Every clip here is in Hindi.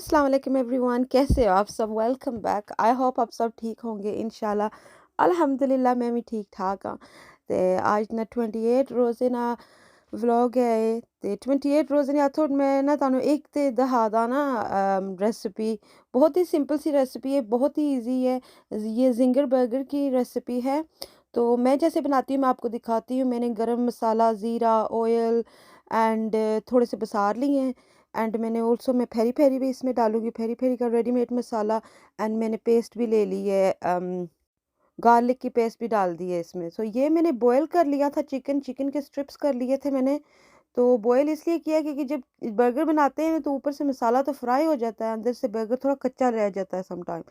अस्सलाम वालेकुम एवरीवन, कैसे हो आप सब? Welcome back. आई होप आप सब ठीक होंगे इंशाल्लाह। अल्हम्दुलिल्लाह मैं भी ठीक ठाक हाँ। ते आज ना 28 रोज़े ना व्लॉग है ते 28 रोज़े ने थोड़ मैं ना तानू एक ते दहादा ना रेसिपी बहुत ही सिंपल सी रेसिपी है, बहुत ही इजी है। ये जिंगर बर्गर की रेसिपी है। तो मैं जैसे बनाती हूँ मैं आपको दिखाती हूँ। मैंने गरम मसाला, ज़ीरा, ऑयल एंड थोड़े से बसार लिए हैं। एंड मैंने ऑल्सो मैं फेरी फेरी भी इसमें डालूँगी, फेरी फेरी का रेडीमेड मसाला। एंड मैंने पेस्ट भी ले ली है, गार्लिक की पेस्ट भी डाल दी है इसमें। सो ये मैंने बॉयल कर लिया था चिकन, चिकन के स्ट्रिप्स कर लिए थे मैंने। तो बॉयल इसलिए किया क्योंकि जब बर्गर बनाते हैं तो ऊपर से मसाला तो फ्राई हो जाता है, अंदर से बर्गर थोड़ा कच्चा रह जाता है सम टाइम।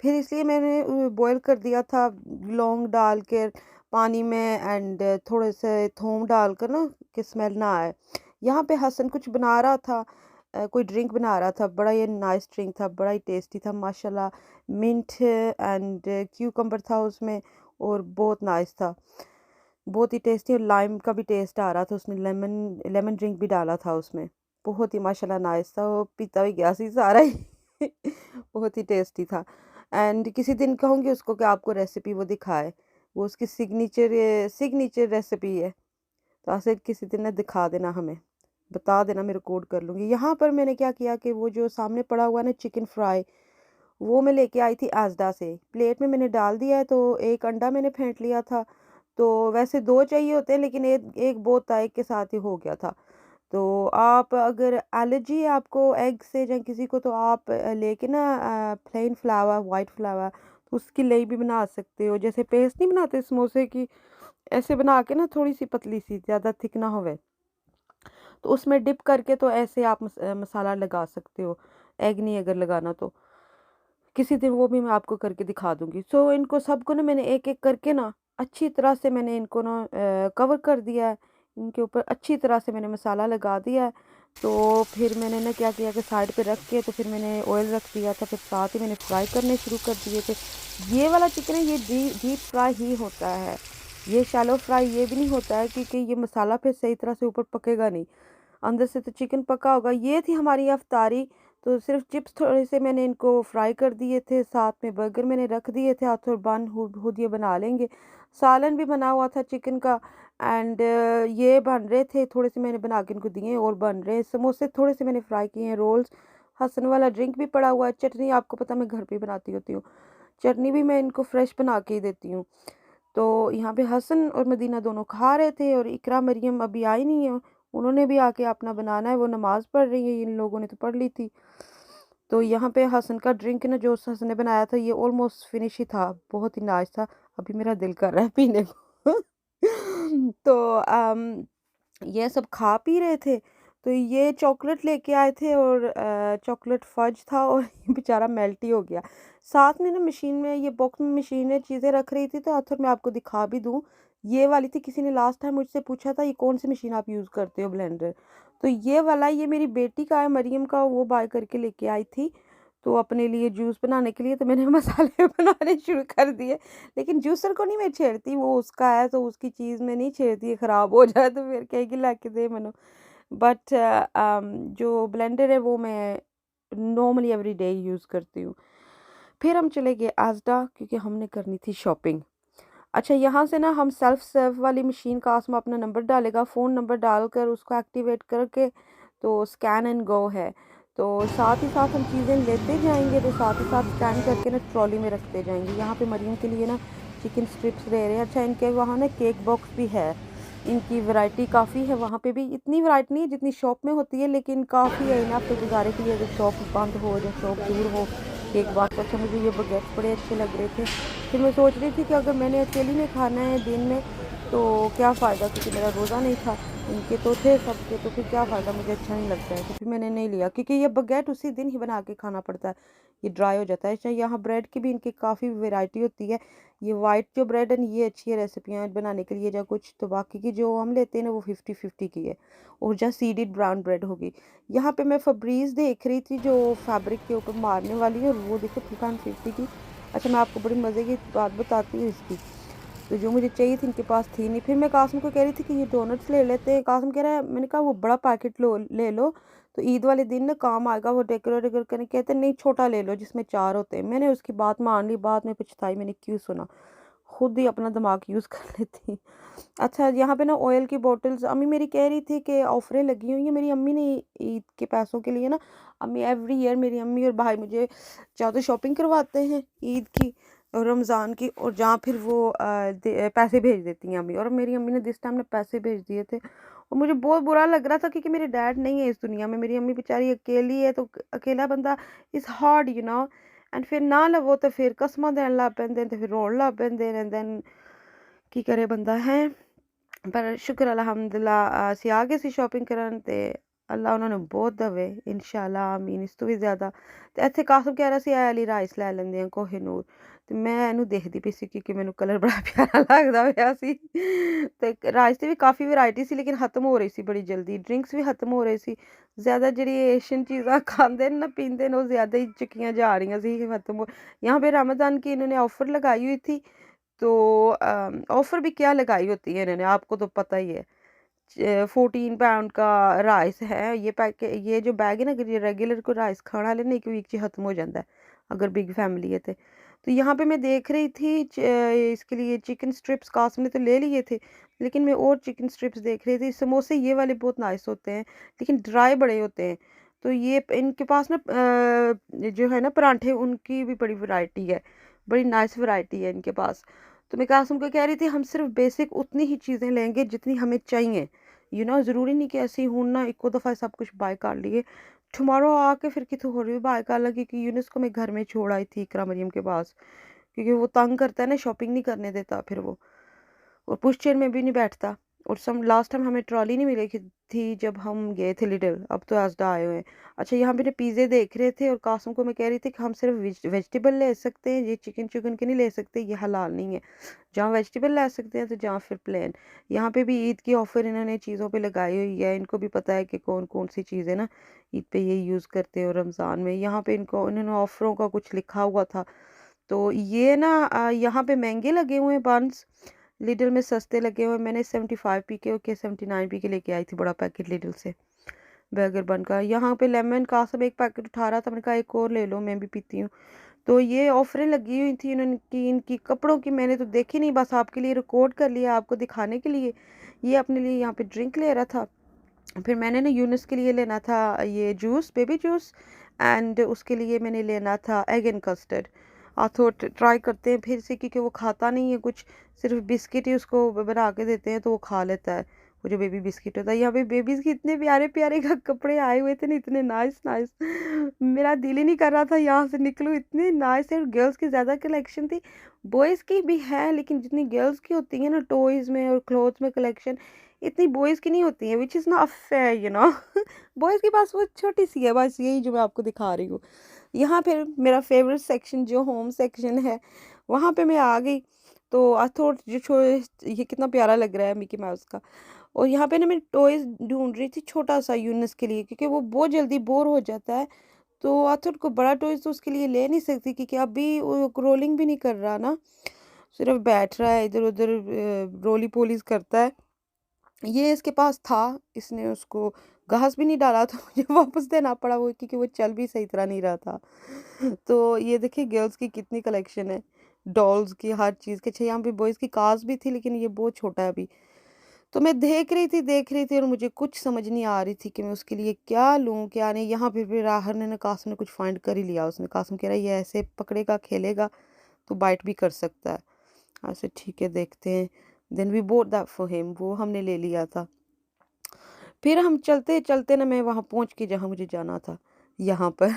फिर इसलिए मैंने बॉयल कर दिया था लौंग डाल के पानी में एंड थोड़े से थोम डालकर ना कि स्मेल ना आए। यहाँ पे हसन कुछ बना रहा था, कोई ड्रिंक बना रहा था। बड़ा ये नाइस ड्रिंक था, बड़ा ही टेस्टी था माशाल्लाह। मिंट एंड क्यूकम्बर था उसमें और बहुत नाइस था, बहुत ही टेस्टी। और लाइम का भी टेस्ट आ रहा था उसमें, लेमन लेमन ड्रिंक भी डाला था उसमें। बहुत ही माशाल्लाह नाइस था, वो पीता भी गया सी सारा ही बहुत ही टेस्टी था। एंड किसी दिन कहूँगी उसको कि आपको रेसिपी वो दिखाए, वो उसकी सिग्नेचर रेसिपी है। तो ऐसे किसी दिन ना दिखा देना हमें, बता देना, मैं रिकॉर्ड कर लूँगी। यहाँ पर मैंने क्या किया कि वो जो सामने पड़ा हुआ है ना चिकन फ्राई, वो मैं लेके आई थी आज़दा से। प्लेट में मैंने डाल दिया है, तो एक अंडा मैंने फेंट लिया था। तो वैसे 2 चाहिए होते हैं लेकिन एक एक बहुत था, एक के साथ ही हो गया था। तो आप अगर एलर्जी है आपको एग से या किसी को, तो आप लेके ना प्लेन फ्लावर, वाइट फ्लावर, तो उसकी लई भी बना सकते हो। जैसे पेस्ट नहीं बनाते समोसे की, ऐसे बना के ना थोड़ी सी पतली सी, ज़्यादा थिक ना होवे, तो उसमें डिप करके तो ऐसे आप मसाला लगा सकते हो। एग नहीं अगर लगाना तो किसी दिन वो भी मैं आपको करके दिखा दूँगी। सो इनको सबको ना मैंने एक-एक करके ना अच्छी तरह से मैंने इनको ना कवर कर दिया है। इनके ऊपर अच्छी तरह से मैंने मसाला लगा दिया है। तो फिर मैंने ना क्या किया कि साइड पे रख के तो फिर मैंने ऑयल रख दिया था, फिर साथ ही मैंने फ्राई करने शुरू कर दिए थे। ये वाला चिकन है, ये डीप फ्राई ही होता है। ये शैलो फ्राई ये भी नहीं होता है क्योंकि ये मसाला फिर सही तरह से ऊपर पकेगा नहीं। अंदर से तो चिकन पका होगा। ये थी हमारी अफ्तारी। तो सिर्फ चिप्स थोड़े से मैंने इनको फ्राई कर दिए थे, साथ में बर्गर मैंने रख दिए थे, हाथ और बन खुद ये बना लेंगे। सालन भी बना हुआ था चिकन का। एंड ये बन रहे थे, थोड़े से मैंने बना के इनको दिए और बन रहे हैं। समोसे थोड़े से मैंने फ्राई किए हैं, रोल्स, हसन वाला ड्रिंक भी पड़ा हुआ है। चटनी आपको पता मैं घर पे ही बनाती होती हूँ, चटनी भी मैं इनको फ्रेश बना के ही देती हूँ। तो यहाँ पे हसन और मदीना दोनों खा रहे थे और इकरा मरियम अभी आई नहीं है, उन्होंने भी आके अपना बनाना है। वो नमाज़ पढ़ रही है, इन लोगों ने तो पढ़ ली थी। तो यहाँ पे हसन का ड्रिंक ना जो हसन ने बनाया था ये ऑलमोस्ट फिनिश ही था, बहुत ही नाइस था। अभी मेरा दिल कर रहा है पीने को तो ये सब खा पी रहे थे। तो ये चॉकलेट लेके आए थे और चॉकलेट फज था और ये बेचारा मेल्ट ही हो गया। साथ में ना मशीन में, ये बॉक्स में मशीन में चीज़ें रख रही थी, तो आखिर मैं आपको दिखा भी दूँ। ये वाली थी, किसी ने लास्ट टाइम मुझसे पूछा था ये कौन सी मशीन आप यूज़ करते हो ब्लेंडर। तो ये वाला, ये मेरी बेटी का है मरियम का, वो बाय करके लेके आई थी। तो अपने लिए जूस बनाने के लिए तो मैंने मसाले बनाने शुरू कर दिए। लेकिन जूसर को नहीं मैं छेड़ती, वो उसका है तो उसकी चीज़ में नहीं छेड़ती, ख़राब हो जाए तो फिर कहेगी लाके दे मैनू। बट जो ब्लेंडर है वो मैं नॉर्मली एवरीडे यूज़ करती हूँ। फिर हम चले गए आज़दा क्योंकि हमने करनी थी शॉपिंग। अच्छा, यहाँ से ना हम सेल्फ सर्व वाली मशीन का आसमा अपना नंबर डालेगा, फ़ोन नंबर डालकर उसको एक्टिवेट करके तो स्कैन एंड गो है। तो साथ ही साथ हम चीज़ें लेते जाएँगे, तो साथ ही साथ स्कैन करके ना ट्रॉली में रखते जाएँगे। यहाँ पे मरियम के लिए ना चिकन स्ट्रिप्स ले रहे हैं। अच्छा, इनके वहाँ ना केक बॉक्स भी है। इनकी वैरायटी काफ़ी है वहाँ पे भी, इतनी वैरायटी नहीं है जितनी शॉप में होती है, लेकिन काफ़ी है इनफ तो गुज़ारे के लिए अगर शॉप बंद हो या शॉप दूर हो केक बॉक्स। अच्छा, मुझे ये बगैट्स बड़े अच्छे लग रहे थे। फिर मैं सोच रही थी कि अगर मैंने अकेली ने खाना है दिन में तो क्या फ़ायदा, क्योंकि मेरा रोज़ा नहीं था, इनके तो थे सबके, तो फिर क्या फ़ायदा, मुझे अच्छा नहीं लगता है। तो फिर मैंने नहीं लिया क्योंकि ये बगैट उसी दिन ही बना के खाना पड़ता है, ये ड्राई हो जाता है। अच्छा, यहाँ ब्रेड की भी इनकी काफ़ी वैरायटी होती है। ये वाइट जो ब्रेड है ये अच्छी है रेसिपियाँ बनाने के लिए या कुछ, तो बाकी की जो हम लेते हैं ना वो 50-50 की है। और जहाँ सीडेड ब्राउन ब्रेड होगी। यहाँ पे मैं फब्रीज़ देख रही थी जो फैब्रिक के ऊपर मारने वाली है, और वो देखो 250 की। अच्छा, मैं आपको बड़ी मज़े की बात बताती हूँ इसकी। तो जो मुझे चाहिए थी इनके पास थी नहीं। फिर मैं कासिम को कह रही थी कि ये डोनट्स ले लेते हैं। कासिम कह रहा है, मैंने कहा वो बड़ा पैकेट लो ले लो, तो ईद वाले दिन ना काम आएगा, वो डेकोरेट वेकोरेट करने कहते नहीं छोटा ले लो जिसमें 4 होते हैं। मैंने उसकी बात मान ली, बाद में पछताई मैंने क्यों सुना, खुद ही अपना दिमाग यूज़ कर लेती। अच्छा, यहाँ पे ना ऑयल की बॉटल्स अम्मी मेरी कह रही थी कि ऑफरें लगी हुई हैं। मेरी अम्मी ने ईद के पैसों के लिए ना, अम्मी एवरी ईयर मेरी अम्मी और भाई मुझे या तो शॉपिंग करवाते हैं ईद की और रमज़ान की, और जहाँ फिर वो पैसे भेज देती हैं अम्मी। और मेरी अम्मी ने दिस टाइम ना पैसे भेज दिए थे, और मुझे बहुत बुरा लग रहा था क्योंकि मेरे डैड नहीं है इस दुनिया में। मेरी अम्मी बेचारी अकेली है, तो अकेला बंदा is hard you know. And फिर ना लवो तो फिर कसमां देन लग पैंदे ते फिर रोन लग पैंदे एंड देन की करे बंदा है। पर शुक्र अलहमदुलिल्लाह ਅਸੀਂ ਆ ਗਏ ਸੀ ਸ਼ੋਪਿੰਗ ਕਰਨ ਤੇ ਅੱਲਾ ਉਹਨਾਂ ਨੂੰ ਬਹੁਤ ਦਵੇ ਇਨਸ਼ਾਅੱਲਾ ਆਮੀਨ। ਇਸ ਤੋਂ ਵੀ ਜ਼ਿਆਦਾ ਤੇ ਇੱਥੇ ਕਾਸਮ ਕਹਿ ਰਿਹਾ ਸੀ ਇਹ ਵਾਲੀ ਰਾਈਸ ਲੈ ਲੈਂਦੇ ਆ ਕੋਹੀਨੂਰ, ਤੇ ਮੈਂ ਇਹਨੂੰ ਦੇਖਦੀ ਪਈ ਸੀ ਕਿਉਂਕਿ ਮੈਨੂੰ ਕਲਰ ਬੜਾ ਪਿਆਰਾ ਲੱਗਦਾ ਪਿਆ ਸੀ। ਤੇ ਰਾਈਸ ਦੀ ਵੀ ਕਾਫੀ ਵੈਰਾਈਟੀ ਸੀ ਲੇਕਿਨ ਖਤਮ ਹੋ ਰਹੀ ਸੀ ਬੜੀ ਜਲਦੀ, ਡਰਿੰਕਸ ਵੀ ਖਤਮ ਹੋ ਰਹੇ ਸੀ। ਜ਼ਿਆਦਾ ਜਿਹੜੀ ਏਸ਼ੀਅਨ चीज़ें खाते ना पीते ना वो ज़्यादा ही चुकियाँ जा रही सी खत्म हो। यहाँ पे रमज़ान की इन्होंने ऑफ़र लगाई हुई थी, तो ऑफ़र भी क्या लगाई होती है इन्होंने, आपको तो पता ही है। 14 का राइस है ये पैके, ये जो बैग है ना, अगर ये रेगुलर को राइस खाना लेना एक वीक च खत्म हो जाता है अगर बिग फैमिली है तो यहाँ पे मैं देख रही थी इसके लिए चिकन स्ट्रिप्स कास्म ने तो ले लिए थे, लेकिन मैं और चिकन स्ट्रिप्स देख रही थी। समोसे ये वाले बहुत नाइस होते हैं लेकिन ड्राई बड़े होते हैं। तो ये इनके पास ना जो है ना परांठे, उनकी भी बड़ी वैरायटी है, बड़ी नाइस वैरायटी है इनके पास। तो मैं कासिम को कह रही थी हम सिर्फ बेसिक उतनी ही चीज़ें लेंगे जितनी हमें चाहिए, यू नो। ज़रूरी नहीं कि ऐसे ही हूँ ना इक्को दफ़ा सब कुछ बाय कर लिए, टुमारो आके फिर कितों होर भी बाय कर लगी कि यूनिस को मैं घर में छोड़ आई थी इकरा मरियम के पास, क्योंकि वो तंग करता है ना, शॉपिंग नहीं करने देता फिर वो, और पुश चेयर में भी नहीं बैठता। और लास्ट टाइम हमें ट्रॉली नहीं मिली थी जब हम गए थे लिडल, अब तो आजदा आए हुए हैं। अच्छा, यहाँ पे ना पिज़्ज़े देख रहे थे और कासम को मैं कह रही थी कि हम सिर्फ वेजिटेबल ले सकते हैं, ये चिकन चिकन के नहीं ले सकते, ये हलाल नहीं है। जहाँ वेजिटेबल ले सकते हैं तो जहाँ फिर प्लेन। यहाँ पे भी ईद की ऑफ़र इन्होंने चीज़ों पे लगाई हुई है, इनको भी पता है कि कौन कौन सी चीज़ें ना ईद पे ये यूज़ करते हैं और रमज़ान में। यहाँ पे इन्होंने ऑफ़रों का कुछ लिखा हुआ था, तो ये ना यहाँ पे महंगे लगे हुए हैं बन्स, लिडल में सस्ते लगे हुए। मैंने 75 पी के 79 पी के लेके आई थी बड़ा पैकेट लिडल से बर्गर बन का। यहाँ पे लेमन का सब एक पैकेट उठा रहा था, मैंने कहा एक और ले लो, मैं भी पीती हूँ। तो ये ऑफरें लगी हुई थी इन्होंने की, इनकी कपड़ों की मैंने तो देखी नहीं, बस आपके लिए रिकॉर्ड कर लिया आपको दिखाने के लिए। ये अपने लिए यहाँ पे ड्रिंक ले रहा था, फिर मैंने ना यूनिस के लिए लेना था ये जूस, बेबी जूस, एंड उसके लिए मैंने लेना था एग एंड कस्टर्ड। तो ट्राई करते हैं फिर से, क्योंकि वो खाता नहीं है कुछ, सिर्फ बिस्किट ही उसको बना के देते हैं तो वो खा लेता है, वो जो बेबी बिस्किट होता है। यहाँ पे बेबीज़ के इतने प्यारे प्यारे कपड़े आए हुए थे ना, इतने नाइस नाइस, मेरा दिल ही नहीं कर रहा था यहाँ से निकलूँ, इतने नाइस है। और गर्ल्स की ज़्यादा कलेक्शन थी, बॉयज़ की भी है लेकिन जितनी गर्ल्स की होती है ना टॉयज़ में और क्लोथ्स में कलेक्शन, इतनी बॉयज़ की नहीं होती है, which is not fair you know. Boys के पास वो छोटी सी है, बस यही जो मैं आपको दिखा रही हूँ। यहाँ फिर मेरा फेवरेट सेक्शन जो होम सेक्शन है, वहाँ पे मैं आ गई। तो आई थॉट ये कितना प्यारा लग रहा है मिकी माउस का। और यहाँ पे ना मैं टॉयज़ ढूंढ रही थी छोटा सा यूनिस के लिए, क्योंकि वो बहुत जल्दी बोर हो जाता है। तो आई थॉट को बड़ा टॉयज़ तो उसके लिए ले नहीं सकती, क्योंकि अभी वो रोलिंग भी नहीं कर रहा ना, सिर्फ बैठ रहा है इधर उधर, रोली पोलीज करता है। ये इसके पास था, इसने उसको घास भी नहीं डाला तो मुझे वापस देना पड़ा वो, क्योंकि वो चल भी सही तरह नहीं रहा था। तो ये देखिए गर्ल्स की कितनी कलेक्शन है, डॉल्स की, हर चीज़ के। अच्छा, यहाँ पे बॉयज़ की कार्स भी थी लेकिन ये बहुत छोटा है अभी। तो मैं देख रही थी और मुझे कुछ समझ नहीं आ रही थी कि मैं उसके लिए क्या लूँ क्या नहीं। यहाँ पे फिर राहर ने कासिम ने कुछ फाइंड कर ही लिया, उसने कासिम कह रहा है ये ऐसे पकड़ेगा खेलेगा तो बाइट भी कर सकता है। ऐसे ठीक है देखते हैं, then we vote that for him, वो हमने ले लिया था। फिर हम चलते चलते ना मैं वहाँ पहुँच के जहाँ मुझे जाना था, यहाँ पर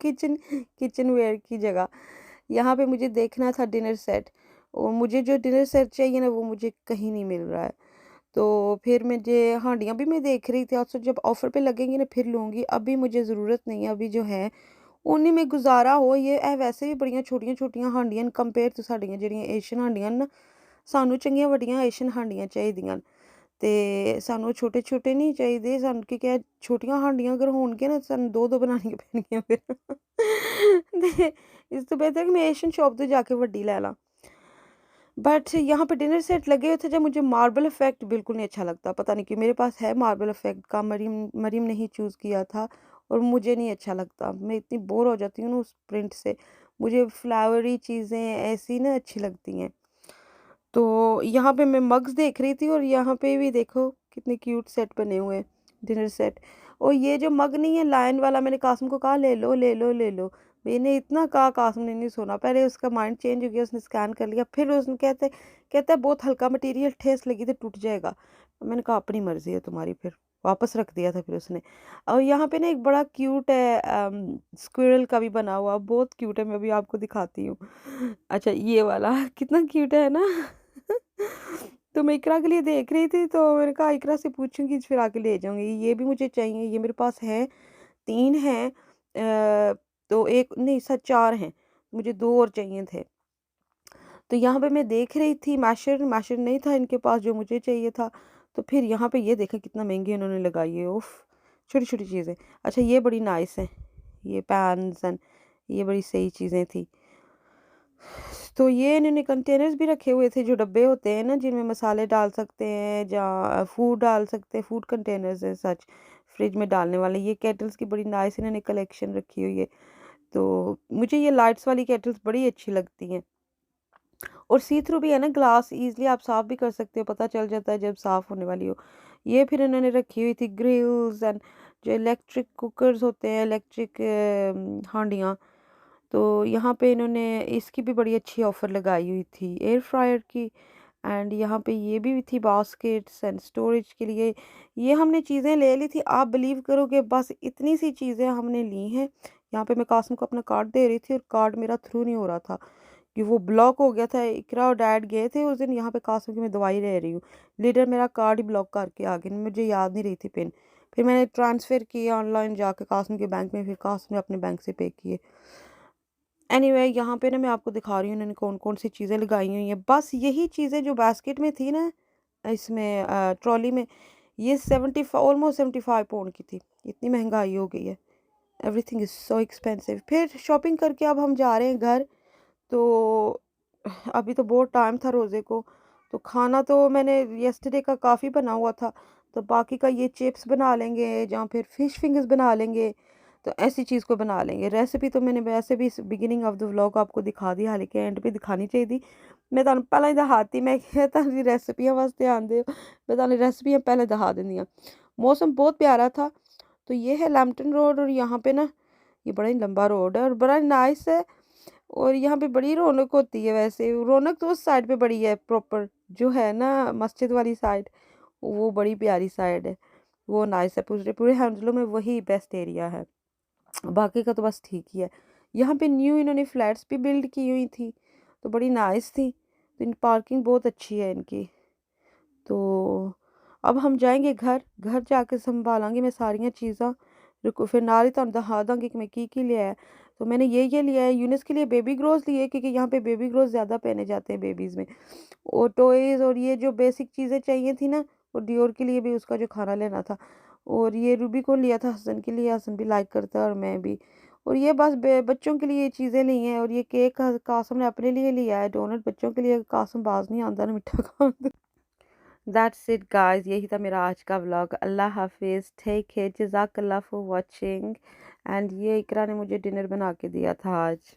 किचन किचन वेयर की जगह। यहाँ पे मुझे देखना था डिनर सेट, और मुझे जो डिनर सेट चाहिए ना वो मुझे कहीं नहीं मिल रहा है। तो फिर मुझे हाँडियाँ भी मैं देख रही थी, और जब ऑफ़र पे लगेंगी ना फिर लूँगी, अभी मुझे ज़रूरत नहीं है। अभी जो है उन्हीं में गुजारा हो। ये वैसे भी बड़ियां छोटियां छोटियां हांडियां कंपेयर तो साड़ियां ਜਿਹੜੀਆਂ ਏਸ਼ੀਅਨ ਹਾਂਡੀਆਂ ਨਾ, ਸਾਨੂੰ ਚੰਗੀਆਂ ਵੱਡੀਆਂ ਏਸ਼ੀਅਨ ਹਾਂਡੀਆਂ ਚਾਹੀਦੀਆਂ ਤੇ ਸਾਨੂੰ ਛੋਟੇ ਛੋਟੇ ਨਹੀਂ ਚਾਹੀਦੇ ਸਾਨੂੰ, ਕਿਉਂਕਿ ਛੋਟੀਆਂ ਹਾਂਡੀਆਂ ਅਗਰ ਹੋਣਗੀਆਂ ਨਾ ਸਾਨੂੰ ਦੋ ਦੋ ਬਣਾਉਣੀਆਂ ਪੈਣਗੀਆਂ ਫਿਰ। ਤੇ ਇਸ ਤੋਂ ਬਿਹਤਰ ਕਿ ਮੈਂ ਏਸ਼ੀਅਨ ਸ਼ੌਪ ਤੋਂ ਜਾ ਕੇ ਵੱਡੀ ਲੈ ਲਾਂ। बट यहाँ पे डिनर सेट लगे हुए थे जब मुझे मार्बल इफ़ेक्ट बिल्कुल नहीं अच्छा लगता, पता नहीं क्यों। मेरे पास है मार्बल इफ़ेक्ट का, मरीम मरीम ने ही चूज़ किया था और मुझे नहीं अच्छा लगता। मैं इतनी बोर हो जाती हूँ ना उस प्रिंट से। मुझे फ्लावरी चीज़ें ऐसी ना अच्छी लगती हैं। तो यहाँ पे मैं मग्स देख रही थी और यहाँ पे भी देखो कितने क्यूट सेट बने हुए हैं, डिनर सेट। और ये जो मग नहीं है लायन वाला, मैंने कासिम को कहा ले लो ले लो ले लो। मैंने इतना कहा, कासिम ने नहीं सुना। पहले उसका माइंड चेंज हो गया, उसने स्कैन कर लिया, फिर उसने कहता है बहुत हल्का मटेरियल, ठेस लगी तो टूट जाएगा। मैंने कहा अपनी मर्जी है तुम्हारी, फिर वापस रख दिया था फिर उसने। और यहाँ पे ना एक बड़ा क्यूट है स्क्विरल का भी बना हुआ, बहुत क्यूट है, मैं भी आपको दिखाती हूँ। अच्छा ये वाला कितना क्यूट है ना। तो मैं इकरा के लिए देख रही थी, तो मैंने कहा इकरा से पूछूंगी फिर आके ले जाऊंगी। ये भी मुझे चाहिए, ये मेरे पास है, 3 हैं। तो एक नहीं सच 4 हैं, मुझे 2 और चाहिए थे। तो यहाँ पे मैं देख रही थी, मैशर मैशर नहीं था इनके पास जो मुझे चाहिए था। तो फिर यहाँ पे ये देखा कितना महंगी इन्होंने लगाई है, उफ। छोटी छोटी चीज़ें। अच्छा ये बड़ी नाइस है, ये पैन्स एंड ये बड़ी सही चीज़ें थी। तो ये इन्होंने कंटेनर्स भी रखे हुए थे, जो डब्बे होते हैं ना जिनमें मसाले डाल सकते हैं, या फूड डाल सकते हैं, फूड कंटेनर्स है सच, फ्रिज में डालने वाले। ये केटल्स की बड़ी नाइस इन्होंने कलेक्शन रखी हुई है। तो मुझे ये लाइट्स वाली केटल्स बड़ी अच्छी लगती हैं। और सी थ्रू भी है ना ग्लास, ईजिली आप साफ़ भी कर सकते हो, पता चल जाता है जब साफ़ होने वाली हो। ये फिर इन्होंने रखी हुई थी ग्रिल्स एंड जो इलेक्ट्रिक कुकर्स होते हैं, इलेक्ट्रिक हांडियाँ। तो यहाँ पे इन्होंने इसकी भी बड़ी अच्छी ऑफ़र लगाई हुई थी एयर फ्रायर की। एंड यहाँ पे ये भी थी बास्केट्स एंड स्टोरेज के लिए। ये हमने चीज़ें ले ली थी, आप बिलीव करोगे बस इतनी सी चीज़ें हमने ली हैं। यहाँ पे मैं कासिम को अपना कार्ड दे रही थी और कार्ड मेरा थ्रू नहीं हो रहा था कि वो ब्लॉक हो गया था। इकरा और डैड गए थे उस दिन यहाँ पे, कासिम की मैं दवाई ले रही हूँ, लीडर मेरा कार्ड ही ब्लॉक करके आ गया, मुझे याद नहीं रही थी पिन। फिर मैंने ट्रांसफ़र किया ऑनलाइन जाके कासिम के बैंक में, फिर कासिम ने अपने बैंक से पे किए। एनीवे यहाँ पे ना मैं आपको दिखा रही हूँ इन्होंने कौन कौन सी चीज़ें लगाई हुई हैं। बस यही चीज़ें जो बास्केट में थी ना, इसमें ट्रॉली में, ये 75 की थी। इतनी महंगाई हो गई है, एवरीथिंग इज़ सो एक्सपेंसिव। फिर शॉपिंग करके अब हम जा रहे हैं घर। तो अभी तो बहुत टाइम था रोज़े को। तो खाना तो मैंने यस्टरडे का काफ़ी बना हुआ था, तो बाकी का ये चिप्स बना लेंगे या फिर फ़िश फिंगर्स बना लेंगे। तो ऐसी चीज़ को बना लेंगे। रेसिपी तो मैंने वैसे भी बिगिनिंग ऑफ द व्लॉग आपको दिखा दी, हालांकि एंड पे दिखानी चाहिए थी। मैं तुहानू पहला ही दहाती, मैं क्या तुहाडी रेसिपियां वास्ते आंदे हो, मैं तुहानू रेसिपियां पहले दिखा देंदी हाँ। मौसम बहुत प्यारा था। तो ये है लैम्पटन रोड, और यहाँ पे ना ये बड़ा ही लंबा रोड है और बड़ा नाइस है। और यहाँ पे बड़ी रौनक होती है, वैसे रौनक तो उस साइड पे बड़ी है, प्रॉपर जो है ना मस्जिद वाली साइड, वो बड़ी प्यारी साइड है। वो नाइस है, पूरे पूरे हैंडलों में वही बेस्ट एरिया है। बाकी का तो बस ठीक ही है। यहाँ पे न्यू इन्होंने फ्लैट्स भी बिल्ड की हुई थी, तो बड़ी नाइस थी। तो इन पार्किंग बहुत अच्छी है इनकी। तो अब हम जाएंगे घर, घर जाके संभालांगी मैं सारियां चीज़ां। रुको फिर नाल ही तुहानू दिखा दांगी कि मैं की लिया है। तो मैंने ये लिया है यूनिस के लिए, बेबी ग्रोज लिए, क्योंकि यहाँ पे बेबी ग्रोज ज़्यादा पहने जाते हैं बेबीज़ में। और टॉयज़ और ये जो बेसिक चीज़ें चाहिए थी ना, और डियोर के लिए भी उसका जो खाना लेना था। और ये रूबी को लिया था हसन के लिए, हसन भी लाइक करता है और मैं भी। और ये बस बच्चों के लिए ये चीज़ें ली हैं। और ये केक कासम ने अपने लिए लिया है, डोनट बच्चों के लिए, कासम बाज नहीं आता ना मिठा खाने। दैट्स इट गाइस, यही था मेरा आज का व्लॉग। अल्लाह हाफिज़, टेक केयर, जज़ाकल्लाह फॉर वॉचिंग। एंड ये इकरा ने मुझे डिनर बना के दिया था आज।